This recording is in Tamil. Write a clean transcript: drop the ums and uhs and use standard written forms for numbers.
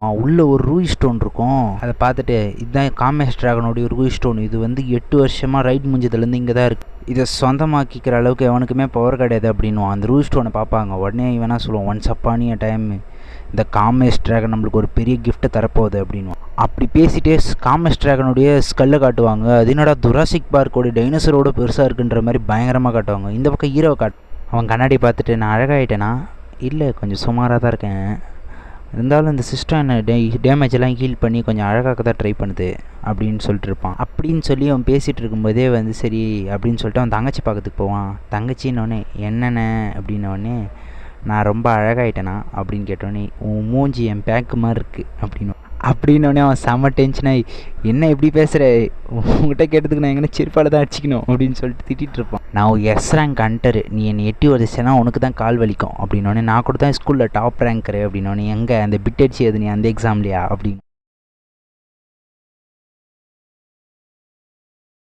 உள்ளே ஒரு ரூய் ஸ்டோன் இருக்கும். அதை பார்த்துட்டு இதுதான் காமேஷ் டிராகனுடைய ரூய் ஸ்டோன், இது வந்து 8 வருஷமாக ரைட் முடிஞ்சதுலேருந்து இங்கே தான் இருக்குது, இதை சொந்தமாக்கிக்கிற அளவுக்கு எவனுக்குமே பவர் கிடையாது அப்படின்வான். அந்த ரூய் ஸ்டோனை பார்ப்பாங்க. உடனே இவனா சொல்லுவான், ஒன்ஸ் அப்பானிய டைம் இந்த காமேஷ் டிராகன் நம்மளுக்கு ஒரு பெரிய கிஃப்ட்டை தரப்போகுது அப்படின்வான். அப்படி பேசிட்டே காமேஷ் டிராகனுடைய ஸ்கல்லை காட்டுவாங்க. அது என்னடா ஜுராசிக் பார்க்கோட டைனோசரோட பெருசாக இருக்குன்ற மாதிரி பயங்கரமாக காட்டுவாங்க. இந்த பக்கம் ஹீரோவை அவன் கண்ணாடி பார்த்துட்டு, நான் அழகாயிட்டேனா? இல்லை, கொஞ்சம் சுமாராக தான் இருக்கேன், இருந்தாலும் இந்த சிஸ்டம் என்ன டேமேஜ் எல்லாம் ஹீல் பண்ணி கொஞ்சம் அழகாக தான் ட்ரை பண்ணுது அப்படின்னு சொல்லிட்டு இருப்பான். அப்படின்னு சொல்லி அவன் பேசிகிட்டு இருக்கும்போதே வந்து சரி அப்படின்னு சொல்லிட்டு அவன் தங்கச்சி பார்க்கறதுக்கு போவான். தங்கச்சின்னொடனே என்னென்ன அப்படின்னோடனே, நான் ரொம்ப அழகாயிட்டேனா அப்படின்னு கேட்டோடனே, உன் மூஞ்சி என் பேக்கு மாதிரி இருக்குது அப்படின்னோடனே அவன் செம்ம டென்ஷனாகி, என்ன எப்படி பேசுகிற, உங்ககிட்ட கேட்டதுக்கு நான் எங்கன்னா செருப்பால் தான் அடிச்சிக்கணும் அப்படின்னு சொல்லிட்டு திட்டிகிட்டு இருப்பான். நான் எஸ் ரேங்க் ஹண்டரு, நீ என்னை எட்டி உதச்சேன்னா உனக்கு தான் கால் வலிக்கும் அப்படின்னோடனே, நான் கூட தான் ஸ்கூலில் டாப் ரேங்க்கரு அப்படின்னோடனே, எங்கே அந்த பிட் அடிச்சு எது நீ அந்த எக்ஸாம்லையா அப்படின்னு